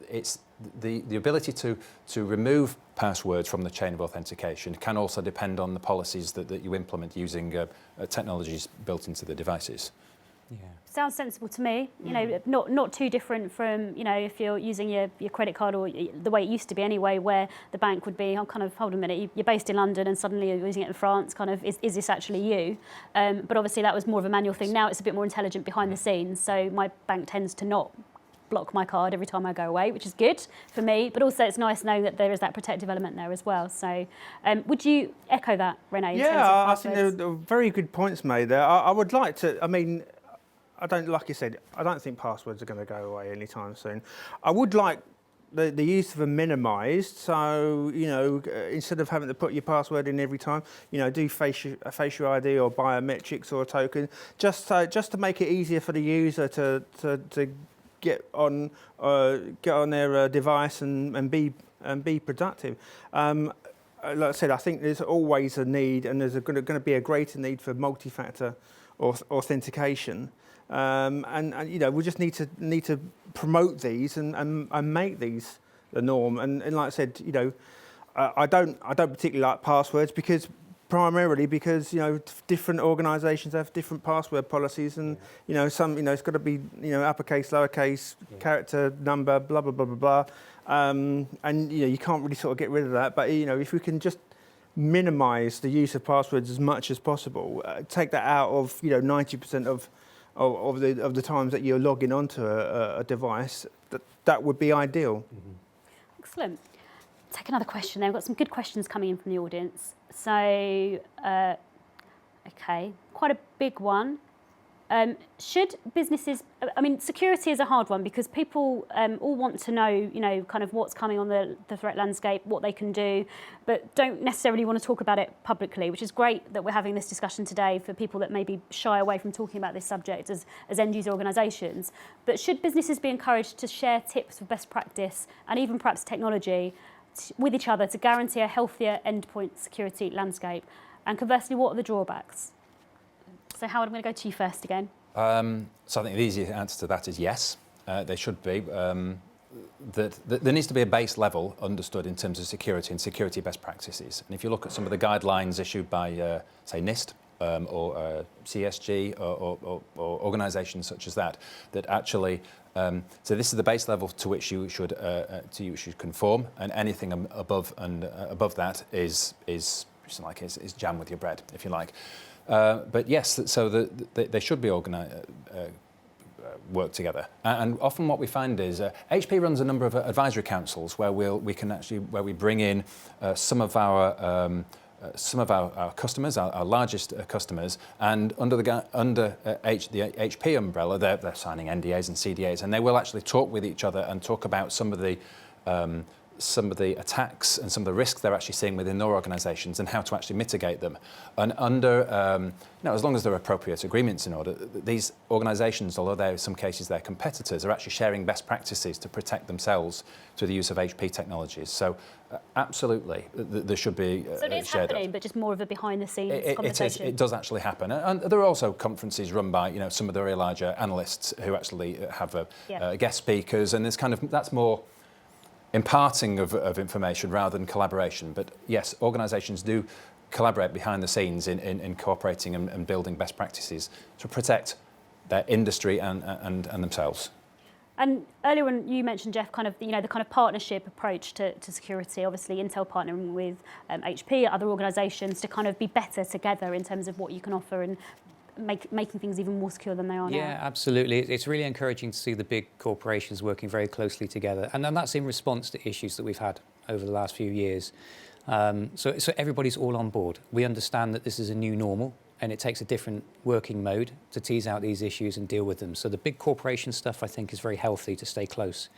it's the ability to remove passwords from the chain of authentication can also depend on the policies that you implement using technologies built into the devices. Yeah. Sounds sensible to me. Not too different from if you're using your credit card, or the way it used to be anyway, where the bank would be, hold on a minute, you're based in London and suddenly you're using it in France. Kind of, is this actually you? But obviously that was more of a manual thing. Now it's a bit more intelligent behind the scenes. So my bank tends to not block my card every time I go away, which is good for me. But also it's nice knowing that there is that protective element there as well. So would you echo that, Rene? in terms of Yeah, I think passwords? there are very good points made there. I would like to, like you said, I don't think passwords are going to go away anytime soon. I would like the use of them minimised. So, instead of having to put your password in every time, do facial ID or biometrics or a token, just to make it easier for the user to get on their device and be productive. Like I said, I think there's always a need, and there's going to be a greater need for multi-factor authentication. We just need to promote these and make these the norm. And like I said, I don't particularly like passwords primarily because different organisations have different password policies, and some it's got to be uppercase, lowercase, character, number, blah blah blah blah blah, and you can't really sort of get rid of that. But if we can just minimise the use of passwords as much as possible, take that out of 90% of the times that you're logging onto a device, that would be ideal. Mm-hmm. Excellent. Take another question then. We've got some good questions coming in from the audience. So, okay, quite a big one. Should businesses, security is a hard one because people all want to know, kind of what's coming on the threat landscape, what they can do, but don't necessarily want to talk about it publicly, which is great that we're having this discussion today for people that maybe shy away from talking about this subject as end user organisations. But should businesses be encouraged to share tips for best practice and even perhaps technology with each other to guarantee a healthier endpoint security landscape? And conversely, what are the drawbacks? So Howard, I'm going to go to you first again. So I think the easy answer to that is yes, they should be. That there needs to be a base level understood in terms of security and security best practices. And if you look at some of the guidelines issued by, say, NIST or CSG or organisations such as that actually, so this is the base level to which you should conform, and anything above that is jam with your bread, if you like. But yes, so they should be work together. And often what we find is HP runs a number of advisory councils where we bring in some of our customers, our largest customers, and under the HP umbrella, they're signing NDAs and CDAs, and they will actually talk with each other and talk about some of the some of the attacks and some of the risks they're actually seeing within their organisations and how to actually mitigate them. And under, as long as there are appropriate agreements in order, these organisations, although they're in some cases their competitors, are actually sharing best practices to protect themselves through the use of HP technologies. So absolutely, there should be So it is shared happening, but just more of a behind-the-scenes conversation. It does actually happen. And there are also conferences run by, some of the very larger analysts who actually have guest speakers, and that's more imparting of information rather than collaboration. But yes, organisations do collaborate behind the scenes in cooperating and building best practices to protect their industry and themselves. And earlier when you mentioned, Jeff, the kind of partnership approach to security, obviously Intel partnering with HP, other organisations to kind of be better together in terms of what you can offer and making things even more secure than they are now. Yeah, absolutely. It's really encouraging to see the big corporations working very closely together. And that's in response to issues that we've had over the last few years. So everybody's all on board. We understand that this is a new normal and it takes a different working mode to tease out these issues and deal with them. So the big corporation stuff, I think, is very healthy to stay close.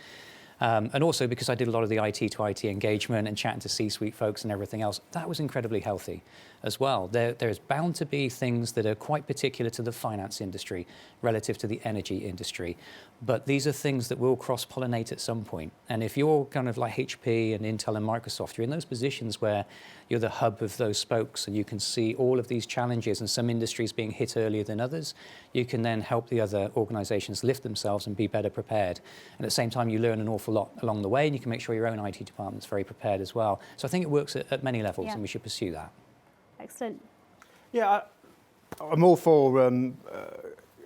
And also because I did a lot of the IT to IT engagement and chatting to C-suite folks and everything else, that was incredibly healthy as well. There's bound to be things that are quite particular to the finance industry relative to the energy industry. But these are things that will cross-pollinate at some point. And if you're kind of like HP and Intel and Microsoft, you're in those positions where you're the hub of those spokes and you can see all of these challenges and some industries being hit earlier than others, you can then help the other organizations lift themselves and be better prepared. And at the same time, you learn an awful lot along the way and you can make sure your own IT department's very prepared as well. So I think it works at many levels and we should pursue that. Excellent. Yeah, I'm all for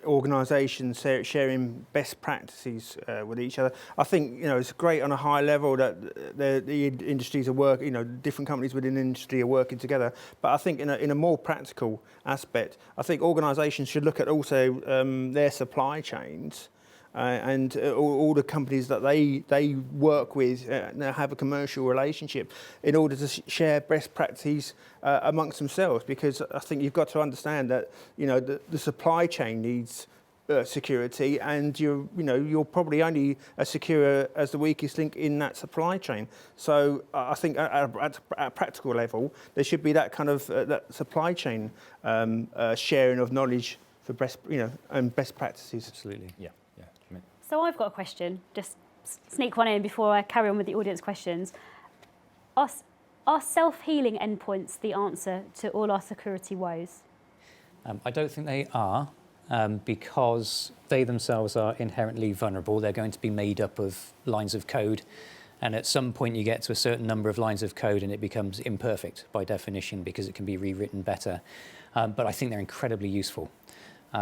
organisations sharing best practices with each other. I think it's great on a high level that the industries are working. Different companies within the industry are working together. But I think in a more practical aspect, I think organisations should look at also their supply chains. And all the companies that they work with have a commercial relationship in order to share best practices amongst themselves, because I think you've got to understand that the supply chain needs security, and you're probably only as secure as the weakest link in that supply chain. So I think at a practical level there should be that kind of that supply chain sharing of knowledge for best and best practices. Absolutely. Yeah. So I've got a question, just sneak one in before I carry on with the audience questions. Are self-healing endpoints the answer to all our security woes? I don't think they are, because they themselves are inherently vulnerable. They're going to be made up of lines of code. And at some point you get to a certain number of lines of code and it becomes imperfect by definition because it can be rewritten better. But I think they're incredibly useful.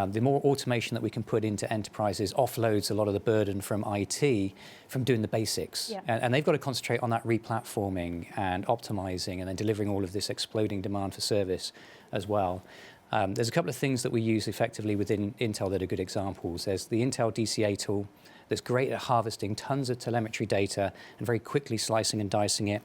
The more automation that we can put into enterprises offloads a lot of the burden from IT from doing the basics. Yeah. And they've got to concentrate on that replatforming and optimizing and then delivering all of this exploding demand for service as well. There's a couple of things that we use effectively within Intel that are good examples. There's the Intel DCA tool that's great at harvesting tons of telemetry data and very quickly slicing and dicing it,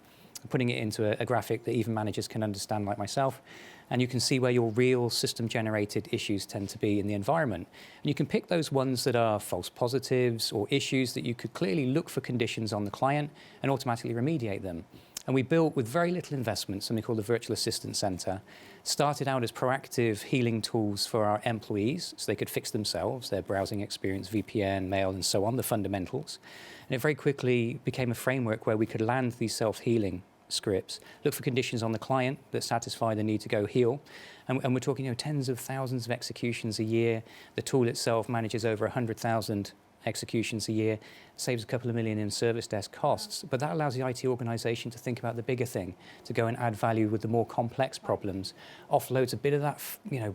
putting it into a graphic that even managers can understand, like myself. And you can see where your real system-generated issues tend to be in the environment. And you can pick those ones that are false positives or issues that you could clearly look for conditions on the client and automatically remediate them. And we built, with very little investment, something called the Virtual Assistant Center. Started out as proactive healing tools for our employees so they could fix themselves, their browsing experience, VPN, mail, and so on, the fundamentals. And it very quickly became a framework where we could land these self-healing scripts, look for conditions on the client that satisfy the need to go heal. And we're talking tens of thousands of executions a year. The tool itself manages over 100,000 executions a year, saves a couple of million in service desk costs. But that allows the IT organization to think about the bigger thing, to go and add value with the more complex problems, offloads a bit of that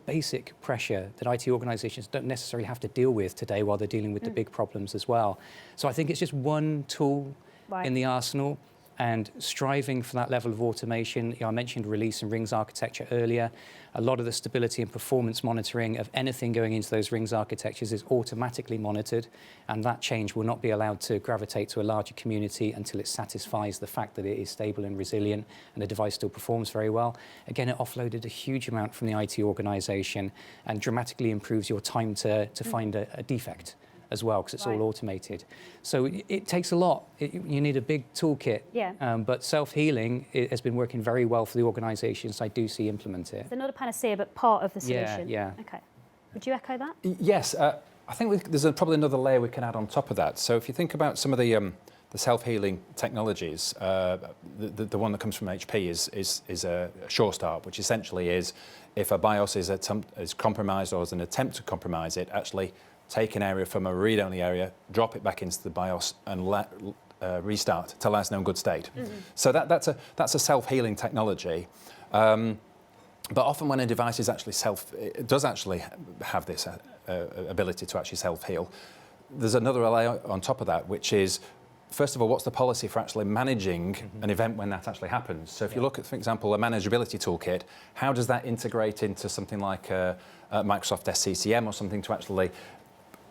basic pressure that IT organizations don't necessarily have to deal with today while they're dealing with the big problems as well. So I think it's just one tool in the arsenal. And striving for that level of automation. I mentioned release and rings architecture earlier. A lot of the stability and performance monitoring of anything going into those rings architectures is automatically monitored, and that change will not be allowed to gravitate to a larger community until it satisfies the fact that it is stable and resilient and the device still performs very well. Again, it offloaded a huge amount from the IT organization and dramatically improves your time to find a defect as well, because it's Right. all automated. So it takes a lot. You need a big toolkit. Yeah. But self-healing has been working very well for the organisations I do see implement it. So not a panacea, but part of the solution. Yeah. Okay. Would you echo that? Yes, I think there's probably another layer we can add on top of that. So if you think about some of the self-healing technologies, the one that comes from HP is a Sure Start, which essentially is if a BIOS is compromised or is an attempt to compromise it, actually take an area from a read-only area, drop it back into the BIOS and restart till that's now in good state. Mm-hmm. So that's a self-healing technology. But often when a device is actually it does actually have this ability to actually self-heal, there's another layer on top of that, which is, first of all, what's the policy for actually managing an event when that actually happens? So if you look at, for example, a manageability toolkit, how does that integrate into something like Microsoft SCCM or something to actually,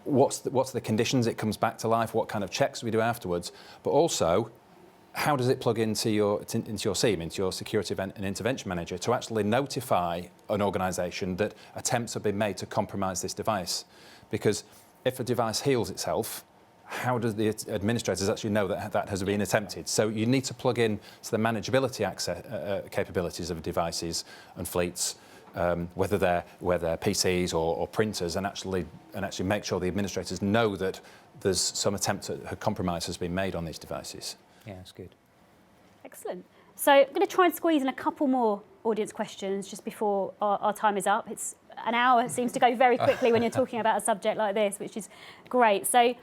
what's the conditions it comes back to life, what kind of checks we do afterwards, but also, how does it plug into your SIEM, into your security event and intervention manager, to actually notify an organisation that attempts have been made to compromise this device? Because if a device heals itself, how does the administrators actually know that that has been attempted? So you need to plug in to the manageability capabilities of devices and fleets, whether they're PCs or printers, and actually make sure the administrators know that there's some attempt at compromise has been made on these devices. Yeah, that's good. Excellent. So I'm going to try and squeeze in a couple more audience questions just before our time is up. It's an hour. It seems to go very quickly when you're talking about a subject like this, which is great. So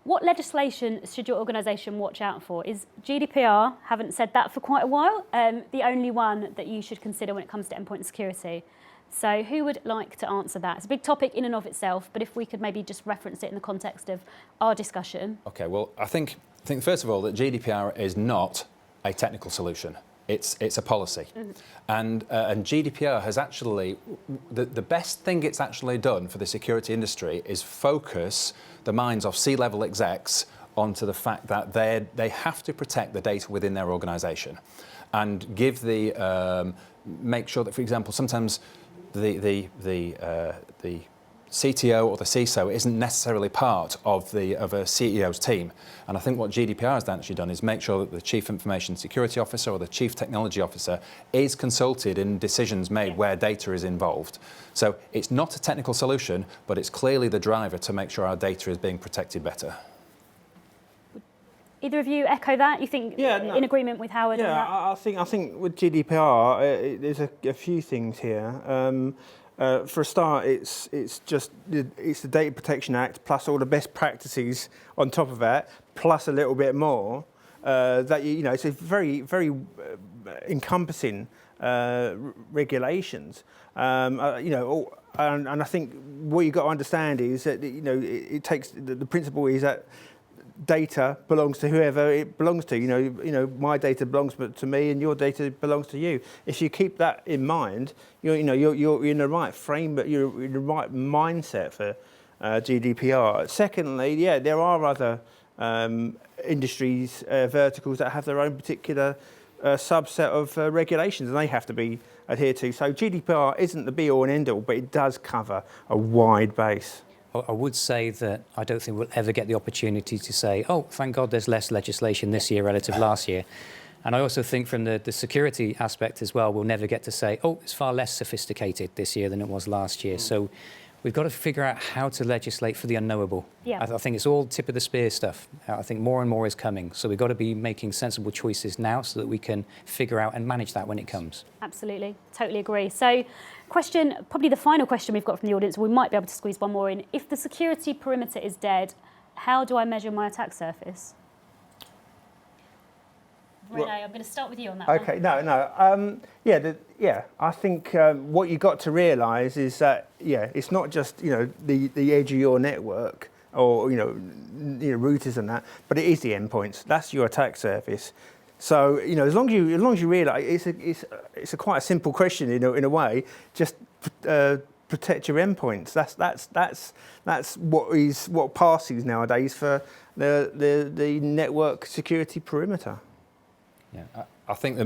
what legislation should your organisation watch out for? Is GDPR, haven't said that for quite a while, the only one that you should consider when it comes to endpoint security? So who would like to answer that? It's a big topic in and of itself, but if we could maybe just reference it in the context of our discussion. Okay, well, I think first of all that GDPR is not a technical solution. It's a policy. Mm-hmm. And GDPR has actually, the best thing it's actually done for the security industry is focus the minds of C-level execs onto the fact that they have to protect the data within their organisation, and give make sure that, for example, sometimes the CTO or the CISO isn't necessarily part of a CEO's team. And I think what GDPR has actually done is make sure that the Chief Information Security Officer or the Chief Technology Officer is consulted in decisions made where data is involved. So it's not a technical solution, but it's clearly the driver to make sure our data is being protected better. Either of you echo that? You think in agreement with Howard on that? Yeah, I think with GDPR, there's a few things here. For a start, it's the Data Protection Act plus all the best practices on top of that, plus a little bit more. It's a very, very encompassing regulations. And I think what you've got to understand is that it takes the principle is that data belongs to whoever it belongs to. My data belongs to me, and your data belongs to you. If you keep that in mind, you're in the right frame, but you're in the right mindset for GDPR. Secondly, there are other industries, verticals that have their own particular subset of regulations, and they have to be adhered to. So GDPR isn't the be-all and end-all, but it does cover a wide base. I would say that I don't think we'll ever get the opportunity to say, oh, thank God there's less legislation this year relative to last year. And I also think from the security aspect as well, we'll never get to say, oh, it's far less sophisticated this year than it was last year. So we've got to figure out how to legislate for the unknowable. Yeah. I think it's all tip of the spear stuff. I think more and more is coming. So we've got to be making sensible choices now so that we can figure out and manage that when it comes. Absolutely, totally agree. So question, probably the final question we've got from the audience, we might be able to squeeze one more in. If the security perimeter is dead, how do I measure my attack surface? Rene, I'm going to start with you on that one. Okay, I think what you've got to realise is that, it's not just, the edge of your network or, routers and that, but it is the endpoints. That's your attack surface. So, as long as you realise, it's a quite a simple question in a way. Just protect your endpoints. That's what passes nowadays for the network security perimeter. Yeah, I think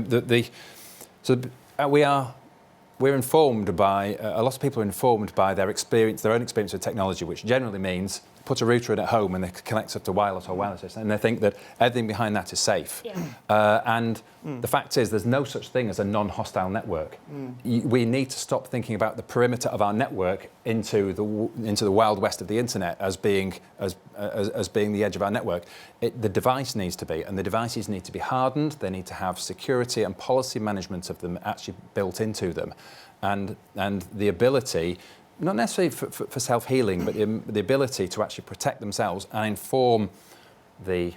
we're informed by a lot of people are informed by their own experience with technology, which generally means put a router in at home and they connect up to wireless or wireless, and they think that everything behind that is safe. And the fact is, there's no such thing as a non-hostile network. We need to stop thinking about the perimeter of our network into the wild west of the internet as being the edge of our network. The device needs to be, and the devices need to be hardened. They need to have security and policy management of them actually built into them, and the ability, not necessarily for self-healing, but the ability to actually protect themselves and inform the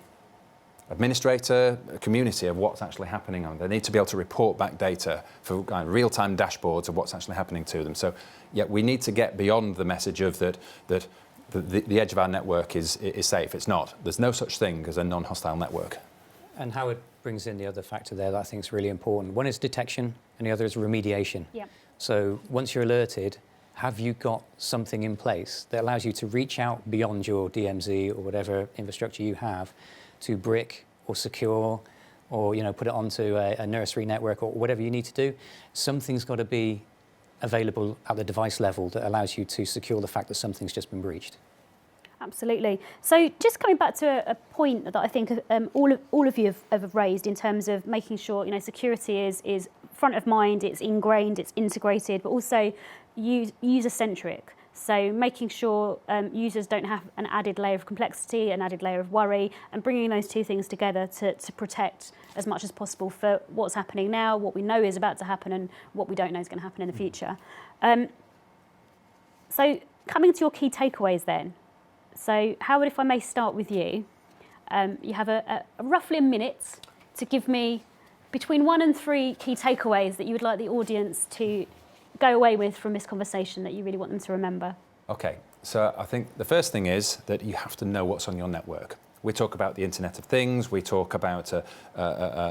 administrator community of what's actually happening on. They need to be able to report back data for real-time dashboards of what's actually happening to them. So, yeah, we need to get beyond the message of that the edge of our network is safe. It's not. There's no such thing as a non-hostile network. And Howard brings in the other factor there that I think is really important. One is detection, and the other is remediation. Yeah. So once you're alerted, have you got something in place that allows you to reach out beyond your DMZ or whatever infrastructure you have to brick or secure or put it onto a nursery network or whatever you need to do? Something's got to be available at the device level that allows you to secure the fact that something's just been breached. Absolutely. So just coming back to a point that I think all of you have raised in terms of making sure security is front of mind, it's ingrained, it's integrated, but also user-centric. So making sure users don't have an added layer of complexity, an added layer of worry, and bringing those two things together to protect as much as possible for what's happening now, what we know is about to happen, and what we don't know is going to happen in the future. So coming to your key takeaways then. So Howard, if I may start with you, you have roughly a minute to give me between 1 and 3 key takeaways that you would like the audience to go away with from this conversation that you really want them to remember. Okay, so I think the first thing is that you have to know what's on your network. We talk about the Internet of Things, we talk about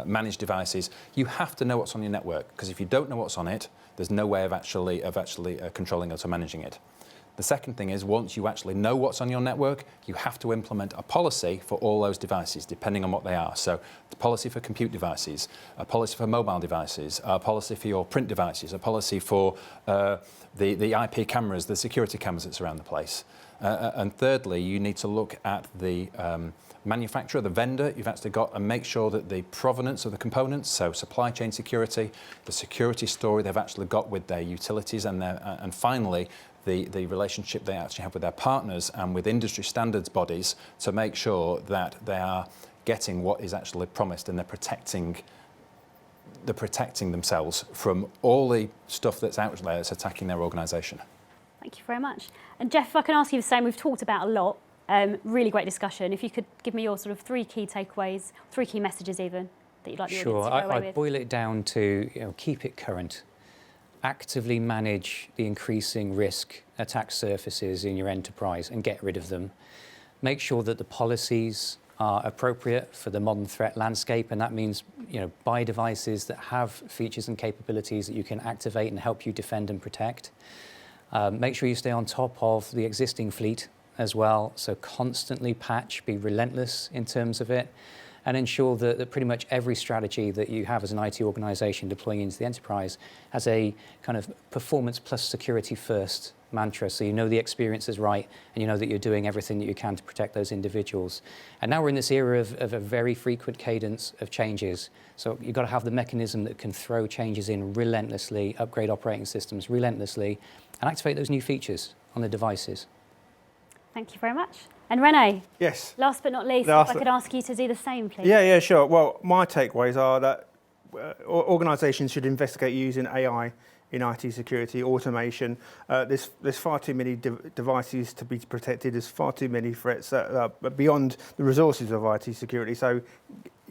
managed devices. You have to know what's on your network, because if you don't know what's on it, there's no way of actually controlling it or managing it. The second thing is, once you actually know what's on your network, you have to implement a policy for all those devices, depending on what they are. So the policy for compute devices, a policy for mobile devices, a policy for your print devices, a policy for the IP cameras, the security cameras that surround the place. And thirdly, you need to look at the manufacturer, the vendor you've actually got, and make sure that the provenance of the components, so supply chain security, the security story they've actually got with their utilities, and finally, the relationship they actually have with their partners and with industry standards bodies to make sure that they are getting what is actually promised and they're protecting themselves from all the stuff that's out there that's attacking their organisation. Thank you very much. And Jeff, if I can ask you the same, we've talked about a lot, really great discussion. If you could give me your sort of 3 key takeaways, 3 key messages even, that you'd like the audience to go away with. Sure, I boil it down to keep it current. Actively manage the increasing risk attack surfaces in your enterprise and get rid of them. Make sure that the policies are appropriate for the modern threat landscape, and that means buy devices that have features and capabilities that you can activate and help you defend and protect. Make sure you stay on top of the existing fleet as well, so constantly patch, be relentless in terms of it, and ensure that pretty much every strategy that you have as an IT organization deploying into the enterprise has a kind of performance plus security first mantra. So you know the experience is right, and you know that you're doing everything that you can to protect those individuals. And now we're in this era of a very frequent cadence of changes. So you've got to have the mechanism that can throw changes in relentlessly, upgrade operating systems relentlessly, and activate those new features on the devices. Thank you very much. And Rene, Yes. last but not least, if I could ask you to do the same, please. Yeah, sure. Well, my takeaways are that organisations should investigate using AI in IT security, automation. There's far too many devices to be protected. There's far too many threats that are beyond the resources of IT security. So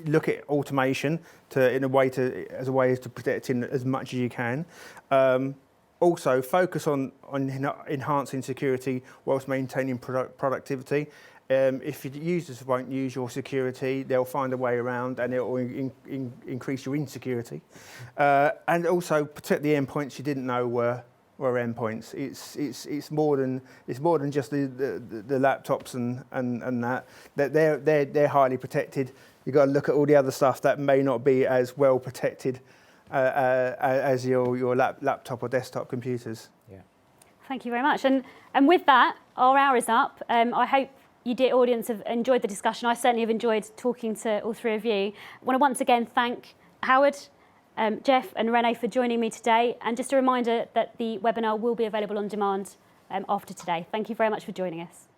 look at automation as a way to protecting as much as you can. Also, focus on enhancing security whilst maintaining productivity. If your users won't use your security, they'll find a way around, and it will increase your insecurity. And also protect the endpoints you didn't know were endpoints. It's more than just the laptops and that. They're highly protected. You've got to look at all the other stuff that may not be as well protected as your laptop or desktop computers. Yeah. Thank you very much. And with that, our hour is up. I hope you, dear audience, have enjoyed the discussion. I certainly have enjoyed talking to all three of you. I want to once again thank Howard, Jeff and Rene for joining me today. And just a reminder that the webinar will be available on demand after today. Thank you very much for joining us.